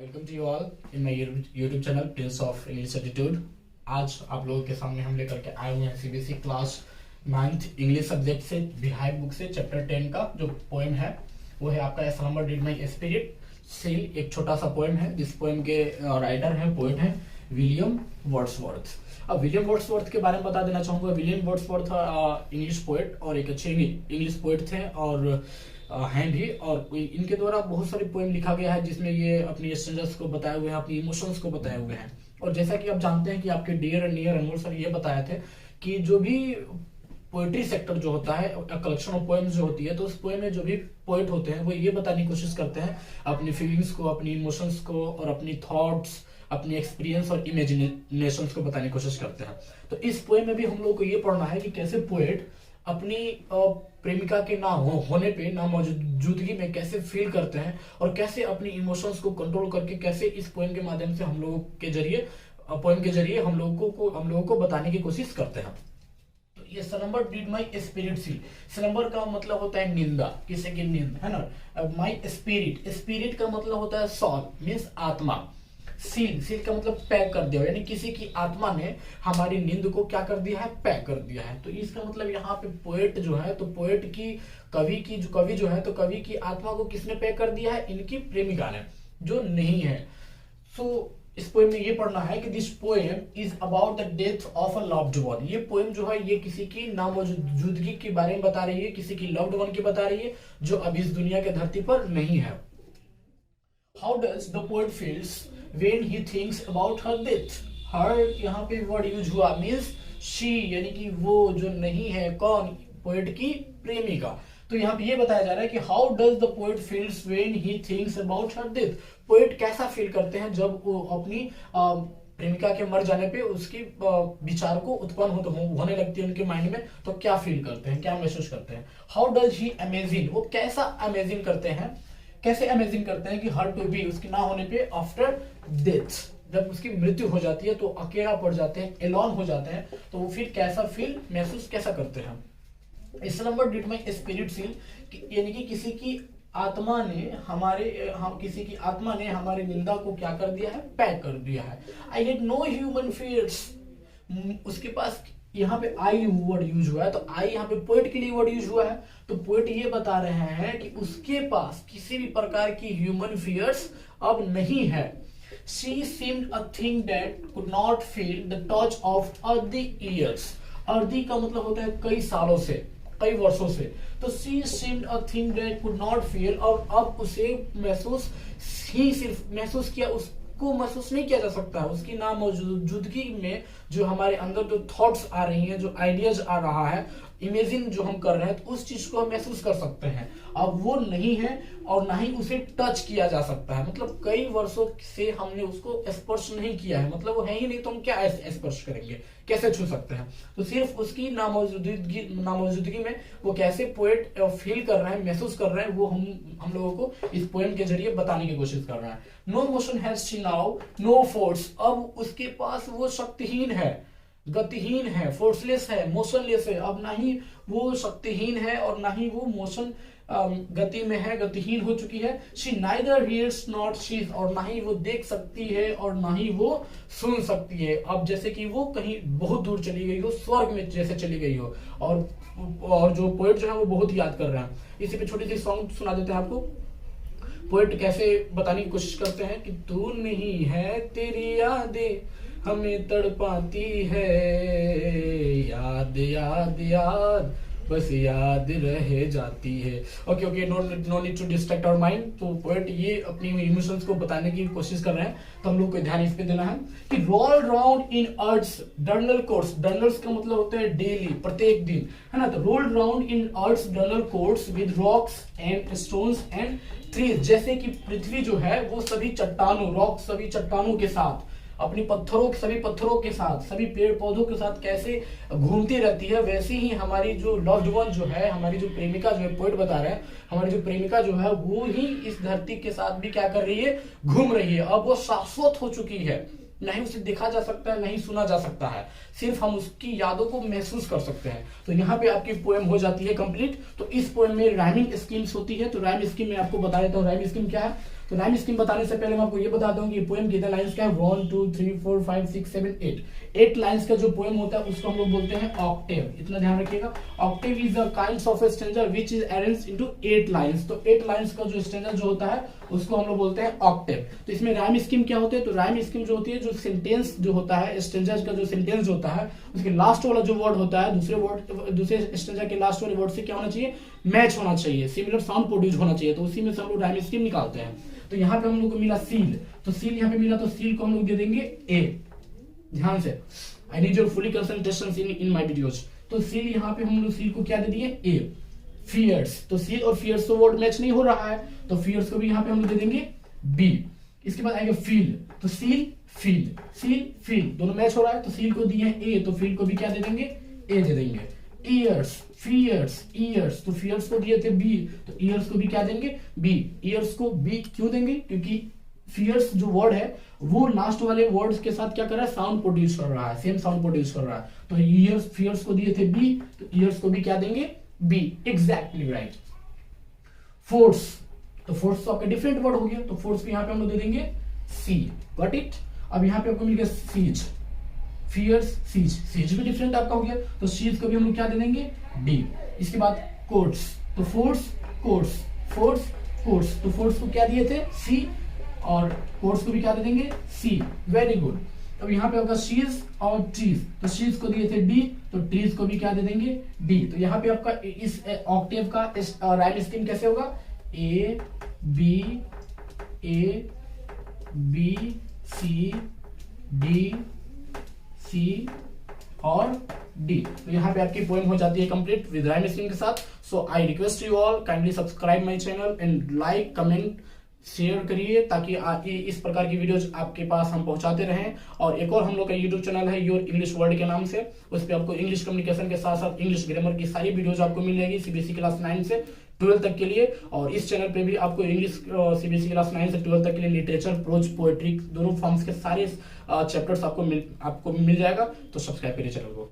Welcome to you all in my YouTube channel prince of English attitude. आज आप लोगों के सामने हम लेकर के आए हुए हैं CBSE class 9th English subject से बिहाइव बुक से चैप्टर 10 का जो पोएम है वो है आपका S number did my spirit seal. एक छोटा सा पोएम है जिस पोएम के राइटर हैं पोएट हैं विलियम वर्ड्सवर्थ। अब विलियम वर्ड्सवर्थ के बारे में बता देना चाहूंगा। विलियम वर्ड्सवर्थ इंग्लिश पोएट और एक अच्छे इंग्लिश पोएट थे और हैं भी, और इनके द्वारा बहुत सारे पोएम लिखा गया है जिसमें ये अपनी स्ट्रेंजर्स को बताए हुए हैं, अपनी इमोशंस को बताए हुए हैं। और जैसा कि आप जानते हैं कि आपके dear and near Anmol sir ये बताए थे कि जो भी पोएट्री सेक्टर जो होता है, कलेक्शन ऑफ पोएम्स जो होती है, तो उस पोएम में जो भी पोएट होते हैं वो ये बताने की कोशिश करते हैं अपनी फीलिंग्स को, अपनी इमोशंस को और अपनी थॉट्स, अपनी एक्सपीरियंस और इमेजिनेशन को बताने की कोशिश करते हैं। तो इस पोएम में भी हम लोग को ये पढ़ना है कि कैसे पोएट अपनी प्रेमिका के ना होने पे, ना मौजूदगी में कैसे फील करते हैं और कैसे अपनी इमोशंस को कंट्रोल करके कैसे इस पोएम के माध्यम से हम लोगों के जरिए पोएम के जरिए हम लोगों को बताने की कोशिश करते हैं। तो ये सनम्बर डिड माई स्पिरिट सील। सनम्बर का मतलब होता है निंदा, किसी की नींद है ना। माई स्पिरिट, स्पिरिट का मतलब होता है सॉल मीन्स आत्मा। सील, सील का मतलब पैक कर दिया, यानी किसी की आत्मा ने हमारी नींद को क्या कर दिया है, पैक कर दिया है। तो इसका मतलब यहाँ पे पोएट जो है, तो पोएट की कवि जो है, तो कवि की आत्मा को किसने पैक कर दिया है, इनकी प्रेमिका ने जो नहीं है। सो इस पोएम में ये पढ़ना है कि this poem is about the death of a loved one. ये पोएम जो है ये किसी की नामौजूदगी के बारे में बता रही है, किसी की लव्ड वन की बता रही है जो अब इस दुनिया के धरती पर नहीं है। How does the poet feels when he thinks about her death। her यहाँ पे वर्ड यूज हुआ मीन्स she, यानी कि वो जो नहीं है, कौन, पोएट की प्रेमिका। तो यहाँ पे ये बताया जा रहा है कि how does the poet feels when he thinks about her death। Poet कैसा फील करते हैं जब वो अपनी प्रेमिका के मर जाने पे उसकी विचार को उत्पन्न होने लगती है उनके माइंड में, तो क्या फील करते हैं, क्या महसूस करते हैं। हाउ डज ही इमेजिन, वो कैसा इमेजिन करते हैं, कैसे इमेजिन करते हैं कि हर टू बी, उसकी ना होने पे, आफ्टर डेथ, जब उसकी मृत्यु हो जाती है तो अकेला पड़ जाते हैं, एलोन हो जाते हैं, तो वो फिर कैसा फील महसूस कैसा करते हैं। इस number did my spirit seal, यानी कि किसी की आत्मा ने किसी की आत्मा ने हमारी निंदा को क्या कर दिया है, पैक कर दिया है। I had no human fears, उसके पास यहाँ पे आई वर्ड यूज हुआ है, तो आई यहाँ पे पोएट के लिए वर्ड यूज हुआ है। तो पोएट ये बता रहे हैं कि उसके पास किसी भी प्रकार की ह्यूमन फियर्स अब नहीं है। She seemed a thing that could not feel the touch of earthy years। earthy का मतलब होता है कई सालों से, कई वर्षों से। तो she seemed a thing that could not feel, और अब उसे महसूस ही सिर्फ महसूस किया, उसको महसूस नहीं किया जा सकता है। उसकी नामौजूदगी में जो हमारे अंदर जो थॉट्स आ रही हैं, जो आइडियाज आ रहा है, इमेजिन जो हम कर रहे हैं, तो उस चीज को हम महसूस कर सकते हैं। अब वो नहीं है और ना ही उसे टच किया जा सकता है, मतलब कई वर्षों से हमने उसको स्पर्श नहीं किया है, मतलब वो है ही नहीं, तो हम क्या स्पर्श करेंगे, कैसे छू सकते हैं। तो सिर्फ उसकी नामौजूदगी में वो कैसे पोएट फील कर रहे हैं, महसूस कर रहे हैं, वो हम लोगों को इस पोएम के जरिए बताने की कोशिश कर रहा है। No motion has she now, no force, अब उसके पास वो शक्तिहीन है, गतिहीन है, फोर्सलेस है, मोशनलेस है। अब ना ही वो शक्तिहीन है और ना ही वो मोशन गति में है, गतिहीन हो चुकी है। She neither hears nor sees, और ना ही वो देख सकती है और ना ही वो सुन सकती है। अब जैसे कि वो कहीं बहुत दूर चली गई हो, स्वर्ग में जैसे चली गई हो, और जो पोएट जो है वो बहुत याद कर रहे हैं। इसी पे छोटी सी सॉन्ग सुना देते हैं आपको। पोएट कैसे बताने की कोशिश करते हैं कि तू नहीं है, तेरी यादें हमें तड़पाती है, याद याद याद बस याद रह जाती है। Okay, no need to distract our mind. तो पोएट ये अपनी इमोशंस को बताने की कोशिश कर रहे हैं, तो हम लोग को ध्यान इस पे देना है कि roll round in earth's diurnal course. Diurnals का मतलब होता है डेली, प्रत्येक दिन, है ना। तो roll round in earth's diurnal course with rocks and stones and trees, जैसे कि पृथ्वी जो है वो सभी चट्टानों, रॉक सभी चट्टानों के साथ, अपनी सभी पत्थरों के साथ, सभी पेड़ पौधों के साथ कैसे घूमती रहती है, वैसे ही हमारी जो लव्ड वन जो है, हमारी जो प्रेमिका जो है, पोएट बता रहे हैं, हमारी जो प्रेमिका जो है वो ही इस धरती के साथ भी क्या कर रही है, घूम रही है। अब वो शाश्वत हो चुकी है, नहीं उसे देखा जा सकता है, नहीं सुना जा सकता है, सिर्फ हम उसकी यादों को महसूस कर सकते हैं। तो यहाँ पे आपकी पोएम हो जाती है कंप्लीट। तो इस पोएम में राइमिंग स्कीम्स होती है, तो राइम स्कीम में आपको बता देता हूँ राइम स्कीम क्या है। तो राइम स्कीम बताने से पहले मैं आपको ये बताता हूँ कि पोएम कितने लाइंस का है। 1 2 3 4 5 6 7 8 लाइंस का जो पोएम होता है उसको हम लोग बोलते हैं ऑक्टेव। इतना ध्यान रखिएगा। Octave is a kind of A stanza which is arranged into 8 lines. तो 8 लाइंस का जो स्टैंजा जो होता है उसको हम लोग बोलते हैं ऑक्टेव। तो इसमें राइम स्कीम क्या होती है, तो राइम स्कीम जो होती है, जो सेंटेंस जो होता है, स्टैंजा का जो सेंटेंस होता है उसके लास्ट वाला जो वर्ड होता है दूसरे स्टैंजा के लास्ट वाले वर्ड से क्या होना चाहिए, मैच होना चाहिए, सिमिलर साउंड प्रोड्यूस होना चाहिए। तो उसी में से हम लोग राइम स्कीम निकालते हैं। तो यहाँ पे हम लोग को मिला सील, तो सील यहाँ पे मिला, तो सील को हम लोग दे देंगे ए। ध्यान से, I need your fully concentration in my videos. तो सील यहाँ पे हम लोग सील को क्या दे दिए, ए। फियर्स, तो सील और फियर्स तो वर्ड मैच नहीं हो रहा है, तो फियर्स को भी यहाँ पे हम लोग दे देंगे बी। इसके बाद आएगा फील, तो सील फील, सील फील दोनों मैच हो रहा है, तो सील को दिए ए, तो फील को भी क्या दे देंगे, ए दे देंगे। ईयर्स, फियर्स, ईयर्स, तो फियर्स को दिए थे बी, तो ईयर्स को भी क्या देंगे, बी। ईयर्स को बी क्यों देंगे, क्योंकि फियर्स जो वर्ड है वो लास्ट वाले वर्ड्स के साथ क्या कर रहा है, साउंड प्रोड्यूस कर रहा है, सेम साउंड प्रोड्यूस कर रहा है। तो ईयर्स, फियर्स को दिए थे बी, तो ईयर्स को भी क्या देंगे, बी। Exactly right. फोर्स, तो फोर्स तो आपका डिफरेंट वर्ड हो गया, तो फोर्स को यहाँ पे हम लोग दे देंगे सी। Got it. अब यहाँ पे आपको मिल गया सीज, फियर्स, सीज, सीज भी डिफरेंट आपका हो गया, तो सीज को भी हम लोग क्या दे देंगे, डी। इसके बाद कोर्ट्स, तो फोर्स कोर्ट्स, फोर्स कोर्ट्स, तो फोर्स को क्या दिए थे, सी, और कोर्ट्स को भी क्या दे देंगे, सी। Very good. अब यहाँ पे होगा शीज और ट्रीज, तो शीज को दिए थे डी, तो ट्रीज को भी क्या दे देंगे, डी। तो यहाँ पे आपका इस ऑक्टेव का राइम स्कीम कैसे होगा, A B C D C और डी। तो यहाँ पे आपकी पोएम हो जाती है कंप्लीट विद राइम स्कीम के साथ। So I request you all kindly subscribe my channel and like, comment, share करिए, ताकि आगे इस प्रकार की वीडियोज आपके पास हम पहुंचाते रहें। और एक और हम लोग का यूट्यूब चैनल है योर इंग्लिश वर्ल्ड के नाम से, उस पर आपको इंग्लिश कम्युनिकेशन के साथ साथ इंग्लिश ग्रामर की सारी वीडियोज आपको मिल जाएगी सीबीएसई क्लास 9 से 12 तक के लिए। और इस चैनल पे भी आपको इंग्लिश सीबीएसई क्लास 9 से 12 तक के लिए लिटरेचर, प्रोज, पोएट्री दोनों फॉर्म्स के सारे चैप्टर्स आपको मिल जाएगा। तो सब्सक्राइब करिए चैनल को।